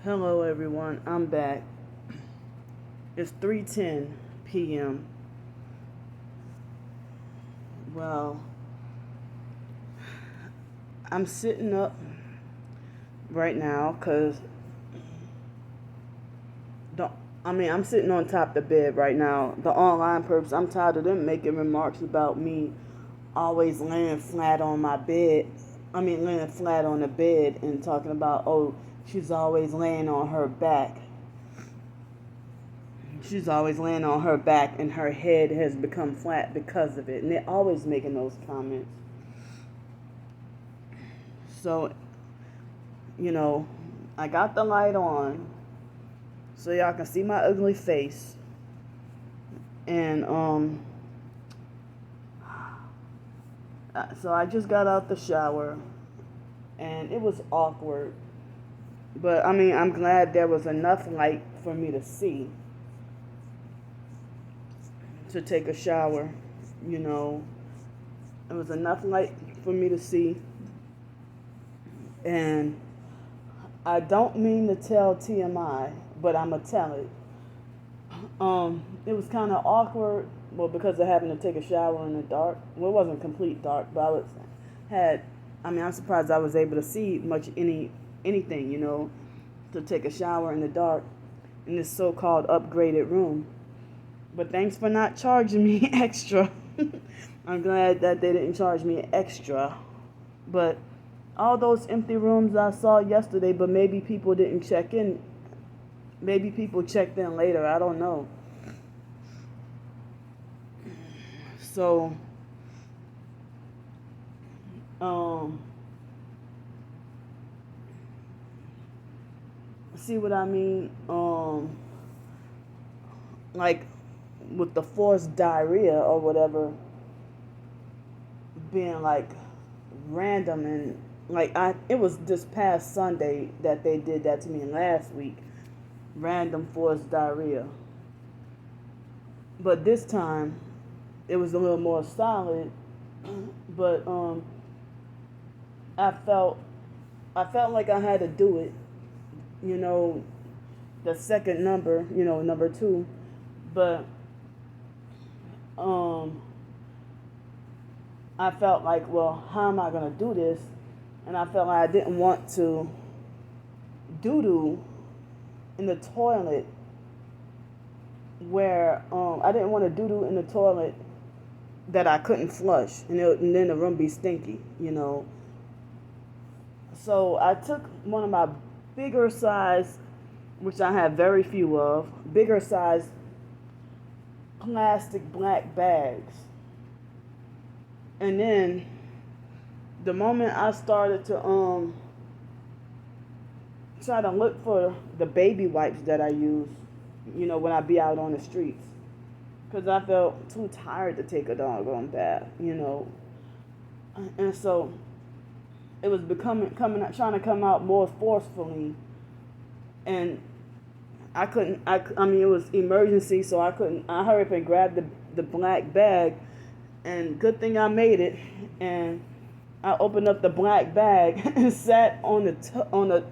Hello everyone, I'm back. It's 3:10 p.m. Well, I'm sitting up right now cuz the I'm sitting on top of the bed right now. The online perps, I'm tired of them making remarks about me always laying flat on my bed. Laying flat on the bed and talking about, oh, she's always laying on her back. She's always laying on her back and her head has become flat because of it. And they're always making those comments. So, I got the light on so y'all can see my ugly face. And, so I just got out the shower and it was awkward. But, I'm glad there was enough light for me to see. To take a shower, It was enough light for me to see. And I don't mean to tell TMI, but I'm going to tell it. It was kind of awkward, because of having to take a shower in the dark. Well, it wasn't complete dark, but I'm surprised I was able to see anything, to take a shower in the dark in this so-called upgraded room. But thanks for not charging me extra. I'm glad that they didn't charge me extra. But all those empty rooms I saw yesterday, but maybe people didn't check in. Maybe people checked in later. I don't know. So, see what I mean? Like, with the forced diarrhea or whatever being like random, and it was this past Sunday that they did that to me last week. Random forced diarrhea. But this time it was a little more solid, but I felt like I had to do it, the second number, number 2. But I felt like, well, how am I going to do this? And I felt like I didn't want to doo-doo in the toilet where, I didn't want to doo-doo in the toilet that I couldn't flush. And then the room be stinky, So I took one of my bigger size, which I have very few of, bigger size plastic black bags. And then the moment I started to try to look for the baby wipes that I use, when I be out on the streets, because I felt too tired to take a doggone bath, And so it was trying to come out more forcefully, and I couldn't. It was emergency, so I couldn't. I hurried up and grabbed the black bag, and good thing I made it. And I opened up the black bag and sat on the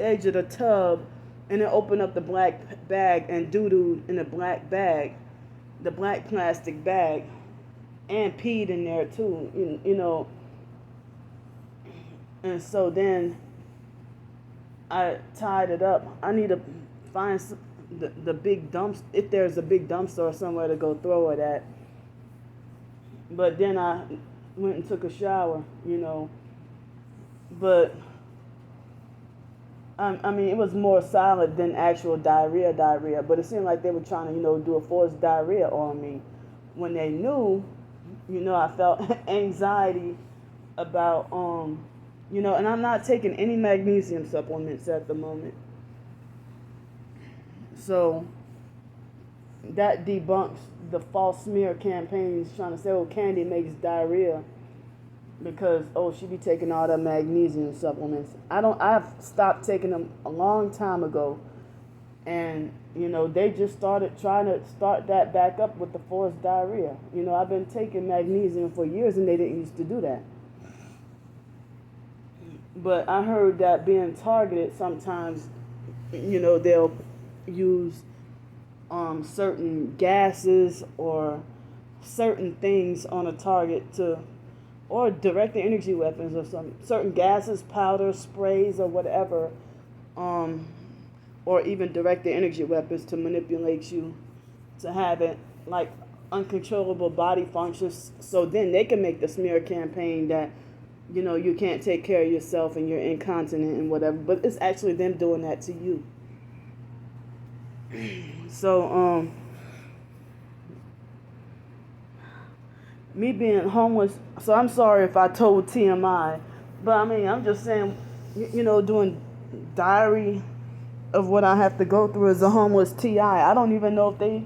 edge of the tub, and then opened up the black bag and doo-dooed in the black bag, the black plastic bag, and peed in there too. And so then I tied it up. I need to find the big dumps, if there's a big dumpster or somewhere to go throw it at. But then I went and took a shower, But it was more solid than actual diarrhea. But it seemed like they were trying to, do a forced diarrhea on me. When they knew, I felt anxiety about, and I'm not taking any magnesium supplements at the moment. So that debunks the false smear campaigns trying to say, oh, Candy makes diarrhea because, oh, she be taking all the magnesium supplements. I've stopped taking them a long time ago. And, they just trying to start that back up with the forced diarrhea. I've been taking magnesium for years and they didn't used to do that. But I heard that being targeted sometimes they'll use certain gases or certain things on a target or direct energy weapons or some certain gases, powders, sprays, or whatever, or even direct energy weapons to manipulate you to have it like uncontrollable body functions. So then they can make the smear campaign that you can't take care of yourself and you're incontinent and whatever. But it's actually them doing that to you. So me being homeless, so I'm sorry if I told TMI, but I mean, I'm just saying, doing diary of what I have to go through as a homeless TI. I don't even know if they,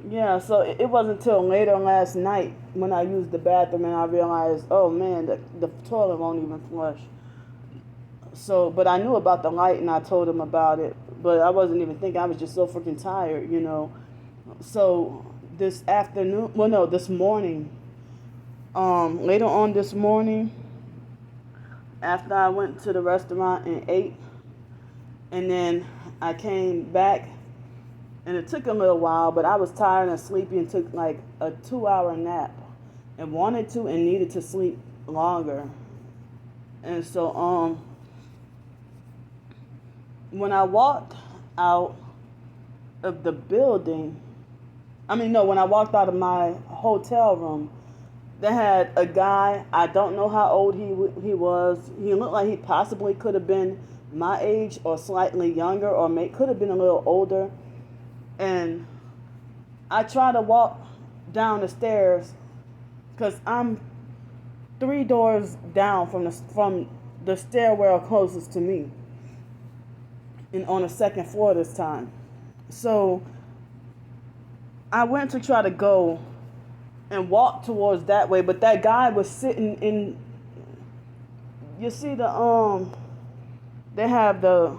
yeah, so it wasn't until later last night when I used the bathroom and I realized, oh man, the toilet won't even flush. So, but I knew about the light and I told him about it, but I wasn't even thinking, I was just so freaking tired, So this afternoon, well no, this morning, later on this morning, after I went to the restaurant and ate, and then I came back, and it took a little while, but I was tired and sleepy and took like a 2-hour nap and wanted to and needed to sleep longer. And so when I walked out of the building, when I walked out of my hotel room, they had a guy, I don't know how old he was. He looked like he possibly could have been my age or slightly younger, or could have been a little older. And I tried to walk down the stairs because I'm 3 doors down from the stairwell closest to me, and on the 2nd floor this time. So I went to try to go and walk towards that way, but that guy was sitting in, you see they have the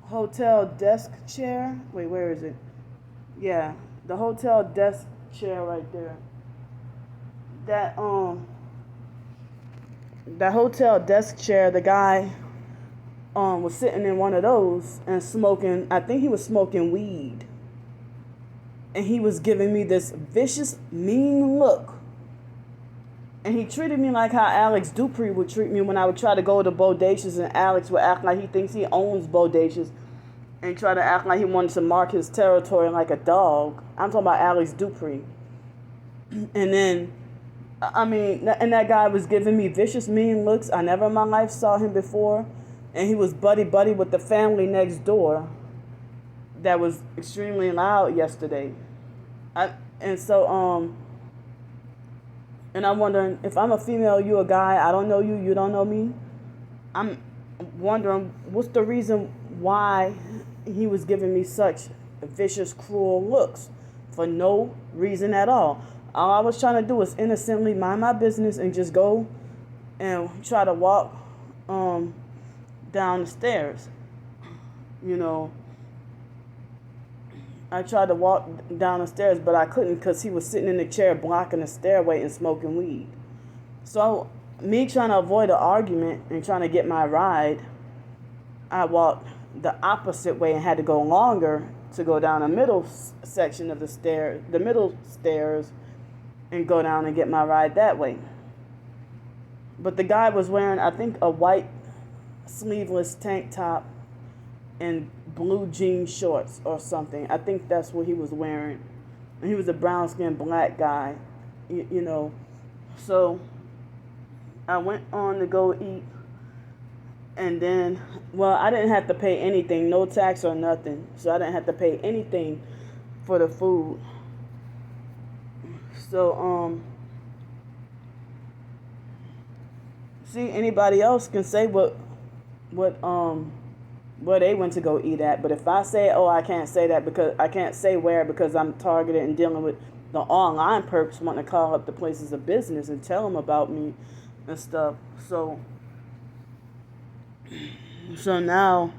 hotel desk chair. Wait, where is it? Yeah, the hotel desk chair right there. That hotel desk chair, the guy was sitting in one of those and smoking, I think he was smoking weed. And he was giving me this vicious, mean look. And he treated me like how Alex Dupree would treat me when I would try to go to Bodacious, and Alex would act like he thinks he owns Bodacious and try to act like he wanted to mark his territory like a dog. I'm talking about Alex Dupree. And then, and that guy was giving me vicious, mean looks. I never in my life saw him before. And he was buddy-buddy with the family next door that was extremely loud yesterday. And I'm wondering, if I'm a female, you a guy, I don't know you, you don't know me. I'm wondering, what's the reason why he was giving me such vicious, cruel looks for no reason at all. All I was trying to do was innocently mind my business and just go and try to walk down the stairs. I tried to walk down the stairs, but I couldn't because he was sitting in the chair blocking the stairway and smoking weed. So me trying to avoid an argument and trying to get my ride, I walked the opposite way and had to go longer to go down the middle section of the middle stairs, and go down and get my ride that way. But the guy was wearing, I think, a white sleeveless tank top and blue jean shorts or something. I think that's what he was wearing. And he was a brown-skinned black guy, So I went on to go eat. And then, I didn't have to pay anything, no tax or nothing. So I didn't have to pay anything for the food. So, see, anybody else can say where they went to go eat at. But if I say, I can't say that because I can't say where because I'm targeted and dealing with the online perps wanting to call up the places of business and tell them about me and stuff. So now,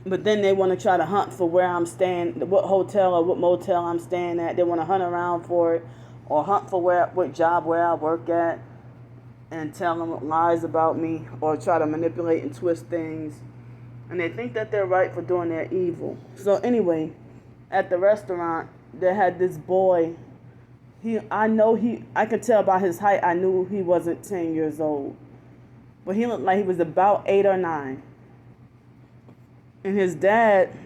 but then they want to try to hunt for where I'm staying, what hotel or what motel I'm staying at. They want to hunt around for it or hunt for what job where I work at and tell them lies about me or try to manipulate and twist things. And they think that they're right for doing their evil. So anyway, at the restaurant, they had this boy. I could tell by his height, I knew he wasn't 10 years old. But he looked like he was about 8 or 9. And his dad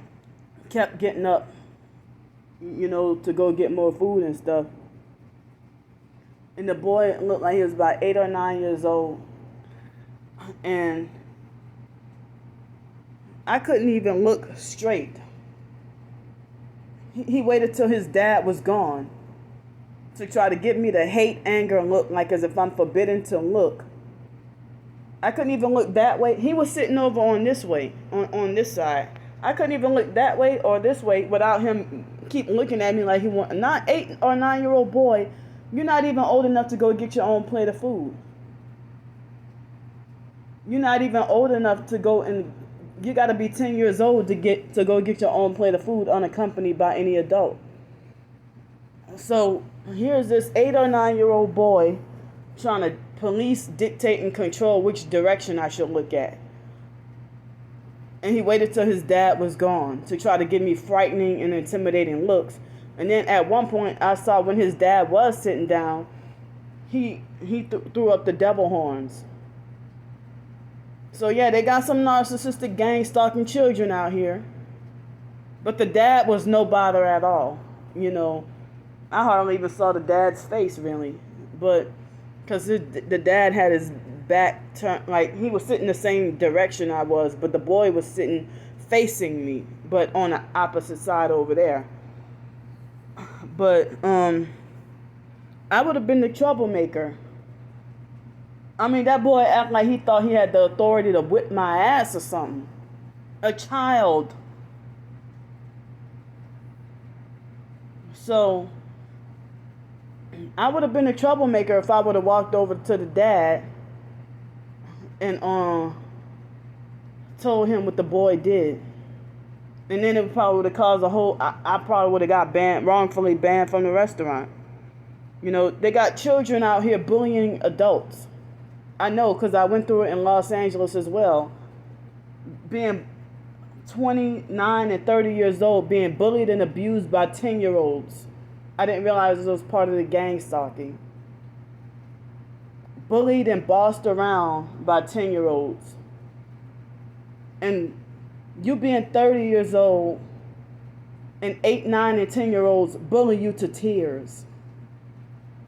kept getting up, to go get more food and stuff. And the boy looked like he was about 8 or 9 years old. And I couldn't even look straight. He waited till his dad was gone to try to get me to hate, anger, look like as if I'm forbidden to look. I couldn't even look that way. He was sitting over on this way, on this side. I couldn't even look that way or this way without him keep looking at me like he want. Not 8 or 9-year-old boy. You're not even old enough to go get your own plate of food. You're not even old enough to go and you got to be 10 years old to go get your own plate of food unaccompanied by any adult. So here's this 8 or 9-year-old boy trying to police, dictate, and control which direction I should look at. And he waited till his dad was gone to try to give me frightening and intimidating looks. And then at one point, I saw when his dad was sitting down, he threw up the devil horns. So yeah, they got some narcissistic gang stalking children out here. But the dad was no bother at all. I hardly even saw the dad's face really. But because the dad had his back turned, like he was sitting the same direction I was, but the boy was sitting facing me, but on the opposite side over there. But I would have been the troublemaker. I mean, that boy acted like he thought he had the authority to whip my ass or something. A child. So I would have been a troublemaker if I would have walked over to the dad and told him what the boy did. And then it probably would have caused I probably would have got wrongfully banned from the restaurant. They got children out here bullying adults. I know because I went through it in Los Angeles as well. Being 29 and 30 years old, being bullied and abused by 10-year-olds. I didn't realize it was part of the gang stalking. Bullied and bossed around by 10-year-olds. And you being 30 years old and 8, 9, and 10-year-olds bullying you to tears.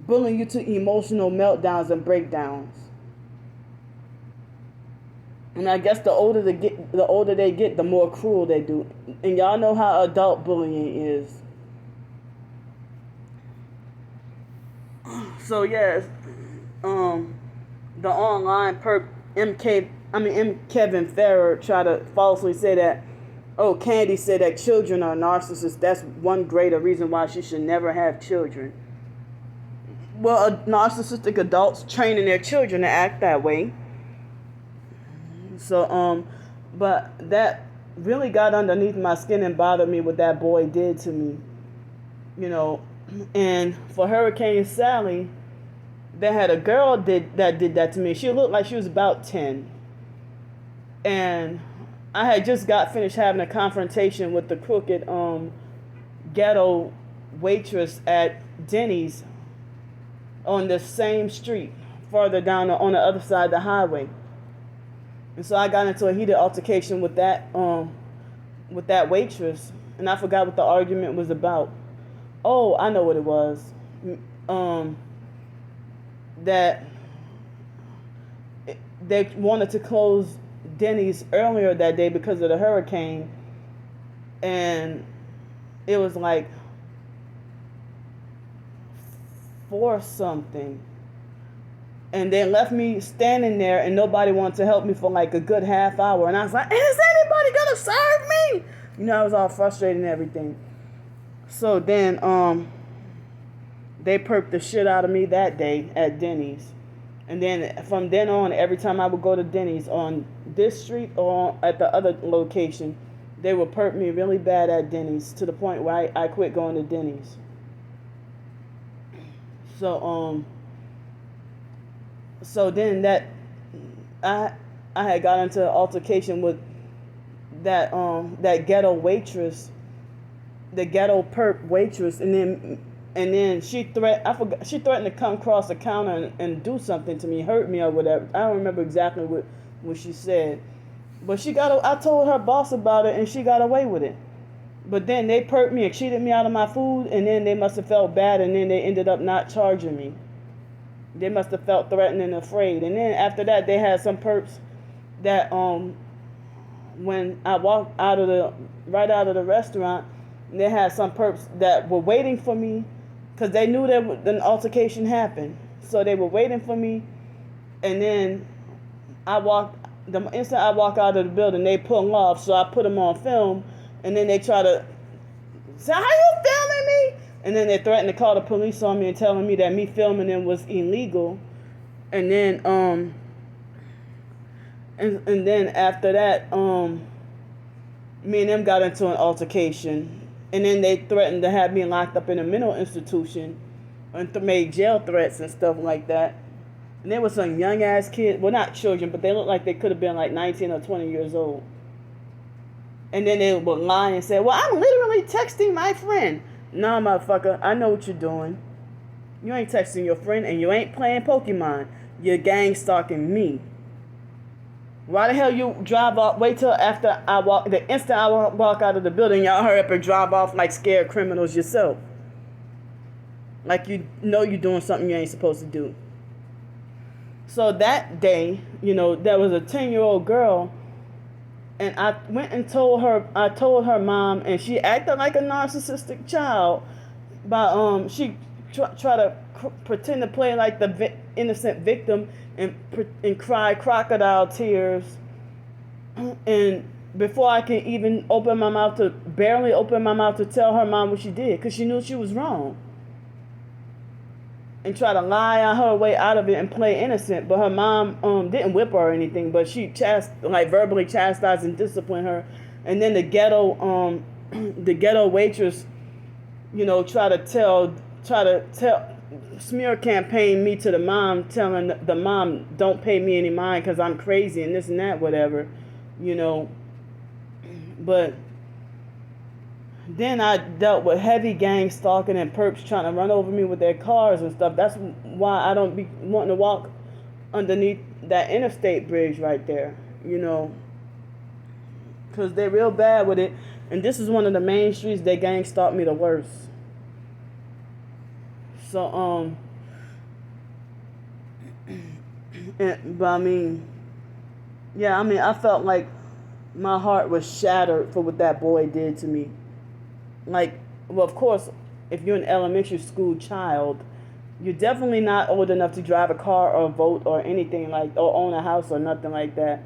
Bullying you to emotional meltdowns and breakdowns. And I guess the older they get, the more cruel they do. And y'all know how adult bullying is. So yes, the online perp Kevin Farrer tried to falsely say that, Candy said that children are narcissists. That's one greater reason why she should never have children. Well, narcissistic adults training their children to act that way. So, but that really got underneath my skin and bothered me what that boy did to me. And for Hurricane Sally, they had a girl that did that to me. She looked like she was about 10. And I had just got finished having a confrontation with the crooked Ghetto waitress at Denny's on the same street, farther down on the other side of the highway. And so I got into a heated altercation with that waitress, and I forgot what the argument was about. Oh, I know what it was. That they wanted to close Denny's earlier that day because of the hurricane, and it was like 4 something. And they left me standing there and nobody wanted to help me for like a good half hour. And I was like, is anybody gonna serve me? I was all frustrated and everything. So then they perped the shit out of me that day at Denny's. And then from then on, every time I would go to Denny's on this street or at the other location, they would perp me really bad at Denny's to the point where I quit going to Denny's. So so then that I I had got into an altercation with that ghetto waitress, the ghetto perp waitress, and then she threatened to come across the counter and do something to me, hurt me or whatever. I don't remember exactly what she said, but I told her boss about it and she got away with it. But then they perked me and cheated me out of my food, and then they must have felt bad, and then they ended up not charging me. They must have felt threatened and afraid. And then after that, they had some perps that when I walked right out of the restaurant, they had some perps that were waiting for me because they knew that an altercation happened. So they were waiting for me, and then the instant I walk out of the building, they pull off. So I put them on film, and then they try to say, "How you filming me?" And then they threatened to call the police on me and telling me that me filming them was illegal. And then and then after that, me and them got into an altercation. And then they threatened to have me locked up in a mental institution and made jail threats and stuff like that. And there was some young ass kids, well, not children, but they looked like they could have been like 19 or 20 years old. And then they would lie and say, "Well, I'm literally texting my friend." Nah, motherfucker, I know what you're doing. You ain't texting your friend and you ain't playing Pokemon. You're gang stalking me. Why the hell you drive off? Wait till after I walk, the instant I walk out of the building, y'all hurry up and drive off like scared criminals yourself. Like you know you're doing something you ain't supposed to do. So that day, there was a 10-year-old girl, and I went and told her mom, and she acted like a narcissistic child. By she try to pretend to play like the innocent victim and cry crocodile tears. And before I can even barely open my mouth to tell her mom what she did, because she knew she was wrong. And try to lie on her way out of it and play innocent. But her mom didn't whip her or anything, but she verbally chastised and disciplined her. And then the ghetto waitress, try to smear campaign me to the mom, telling the mom don't pay me any mind because I'm crazy and this and that, whatever, But then I dealt with heavy gang stalking and perps trying to run over me with their cars and stuff. That's why I don't be wanting to walk underneath that interstate bridge right there, because they're real bad with it. And this is one of the main streets they gang stalked me the worst. So, but I felt like my heart was shattered for what that boy did to me. Like, well, of course, if you're an elementary school child, you're definitely not old enough to drive a car or vote or anything or own a house or nothing like that.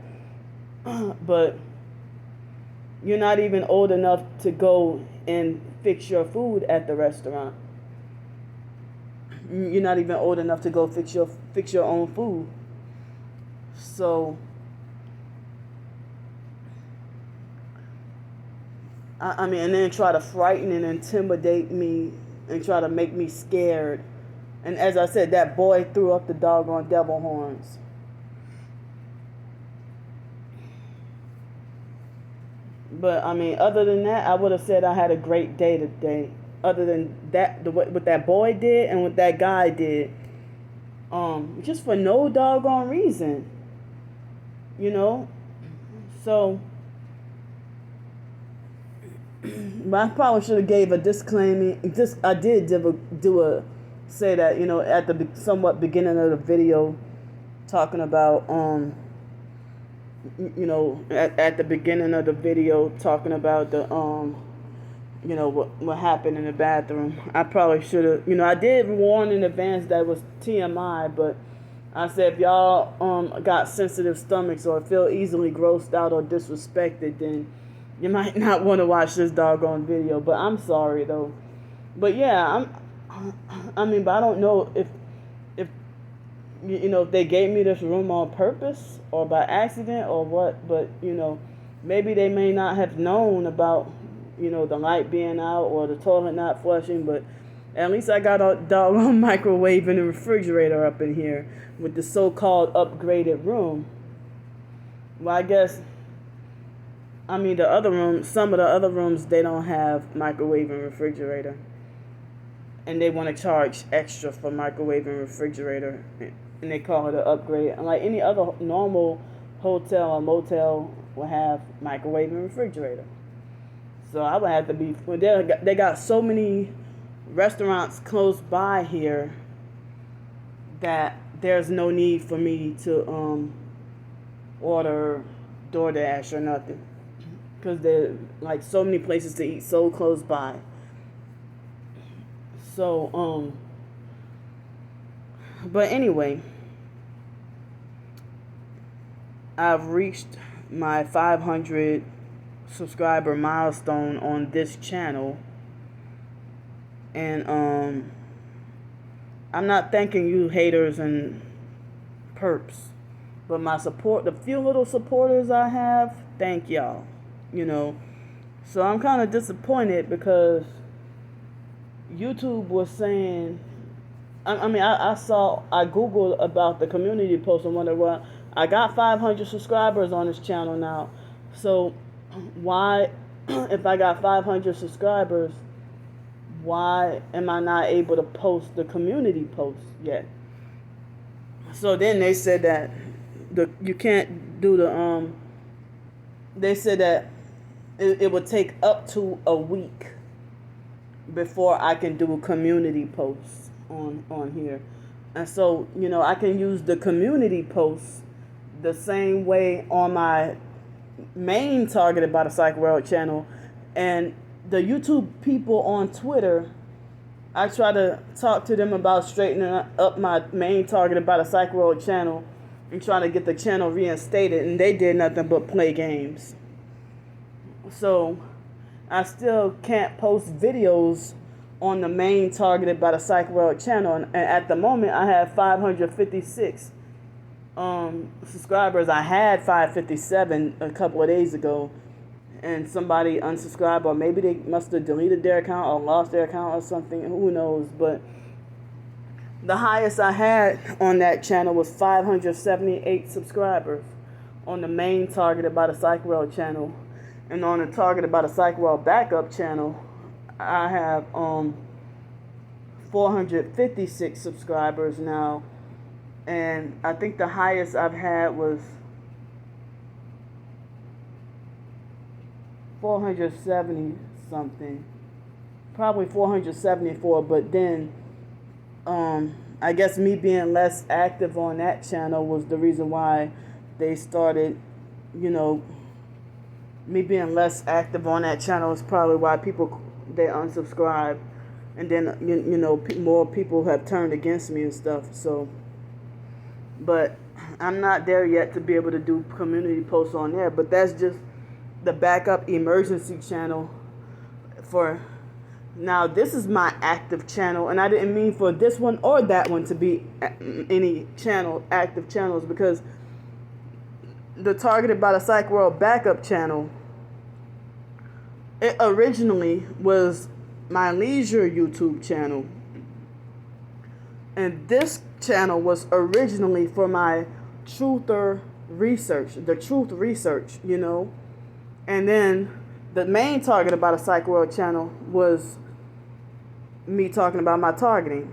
But you're not even old enough to go and fix your food at the restaurant. You're not even old enough to go fix your own food. So and then try to frighten and intimidate me and try to make me scared. And as I said, that boy threw up the doggone devil horns. But other than that, I would have said I had a great day today. Other than that, what that boy did and what that guy did, just for no doggone reason, So, but I probably should have gave a disclaimer. I did say that, at the somewhat beginning of the video, talking about at the beginning of the video talking about the what happened in the bathroom. I probably should have, I did warn in advance that it was TMI, but I said if y'all got sensitive stomachs or feel easily grossed out or disrespected, then you might not want to watch this doggone video. But I'm sorry though. But yeah, but I don't know if if they gave me this room on purpose or by accident or what, but maybe they may not have known about the light being out or the toilet not flushing, but At least I got a doggone microwave and a refrigerator up in here with the so-called upgraded room. Well, I guess, I mean, the other rooms, some of the other rooms, they don't have microwave and refrigerator. And they want to charge extra for microwave and refrigerator. And they call it an upgrade. And like any other normal hotel or motel will have microwave and refrigerator. So I would have to be, well, they got so many restaurants close by here that there's no need for me to order DoorDash or nothing, because there's like so many places to eat so close by. So but anyway, I've reached my 500 subscriber milestone on this channel, and I'm not thanking you haters and perps, but my support, the few little supporters I have, thank y'all, you know. So I'm kind of disappointed because YouTube was saying, I Googled about the community post and wondered, well, I got 500 subscribers on this channel now, so why, if I got 500 subscribers, why am I not able to post the community post yet? So then they said that you can't do the they said that it would take up to a week before I can do community posts on here. And so, you know, I can use the community posts the same way on my main Targeted by the Psych World channel. And the YouTube people on Twitter, I try to talk to them about straightening up my main Targeted by the Psych World channel and trying to get the channel reinstated, and they did nothing but play games. So I still can't post videos on the main Targeted by the Psych World channel, and at the moment I have 556 subscribers. I had 557 a couple of days ago, and somebody unsubscribed, or maybe they must have deleted their account or lost their account or something, who knows. But the highest I had on that channel was 578 subscribers on the main Targeted by the Psych World channel. And on the Targeted by the Psych World backup channel, I have 456 subscribers now. And I think the highest I've had was 470 something, probably 474. But then I guess me being less active on that channel was the reason why they started, you know, me being less active on that channel is probably why people, they unsubscribe. And then, you know, more people have turned against me and stuff. So, but I'm not there yet to be able to do community posts on there. But that's just the backup emergency channel for now. This is my active channel, and I didn't mean for this one or that one to be any channel, active channels, because the Targeted by the Psych World backup channel, it originally was my leisure YouTube channel, and this channel was originally for my truther research, the truth research, you know. And then the main Targeted by the Psych World channel was me talking about my targeting.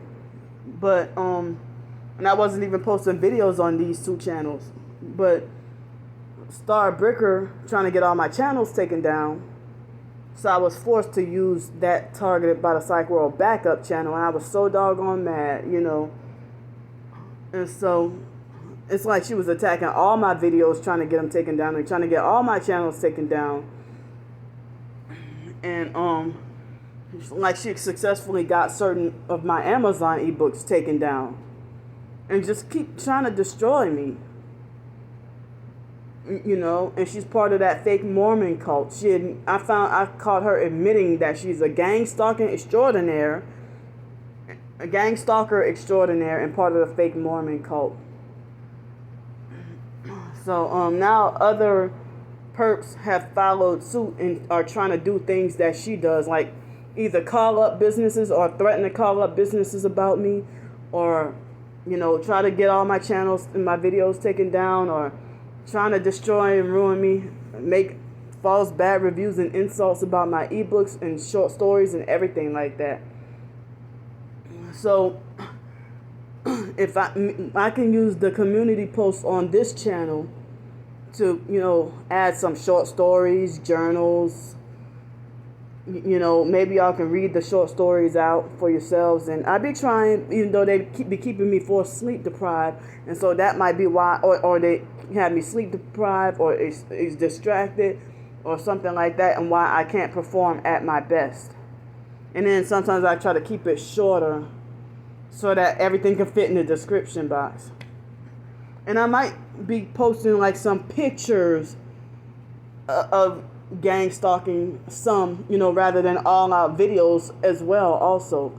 But and I wasn't even posting videos on these two channels. But Starbricker trying to get all my channels taken down, so I was forced to use that Targeted by the Psych World backup channel, and I was so doggone mad, you know. And so it's like she was attacking all my videos, trying to get them taken down, and trying to get all my channels taken down. And like she successfully got certain of my Amazon ebooks taken down, and just keep trying to destroy me, you know. And she's part of that fake Mormon cult. I caught her admitting that she's a gang stalker extraordinaire, and part of the fake Mormon cult. So now other perps have followed suit and are trying to do things that she does, like either call up businesses or threaten to call up businesses about me, or try to get all my channels and my videos taken down, or trying to destroy and ruin me, make false bad reviews and insults about my ebooks and short stories and everything like that. So if I can use the community posts on this channel to add some short stories, journals, maybe y'all can read the short stories out for yourselves. And I be trying, even though they be keeping me for sleep deprived, and so that might be why, or they have me sleep deprived, or is distracted, or something like that, and why I can't perform at my best. And then sometimes I try to keep it shorter so that everything can fit in the description box. And I might be posting like some pictures of gang stalking, some, rather than all out videos as well also.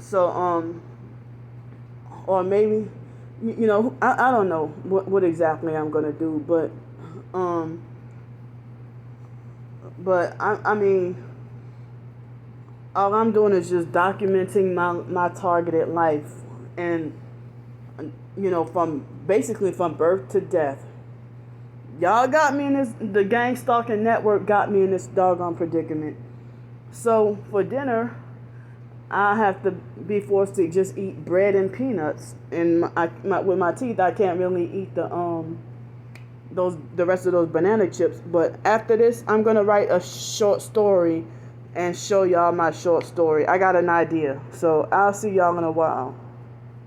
So, or maybe, I don't know what exactly I'm going to do, but I mean, all I'm doing is just documenting my targeted life, and from birth to death. Y'all got me in this, the gang stalking network got me in this doggone predicament. So for dinner, I have to be forced to just eat bread and peanuts, and with my teeth I can't really eat the rest of those banana chips. But after this, I'm gonna write a short story and show y'all my short story. I got an idea, so I'll see y'all in a while.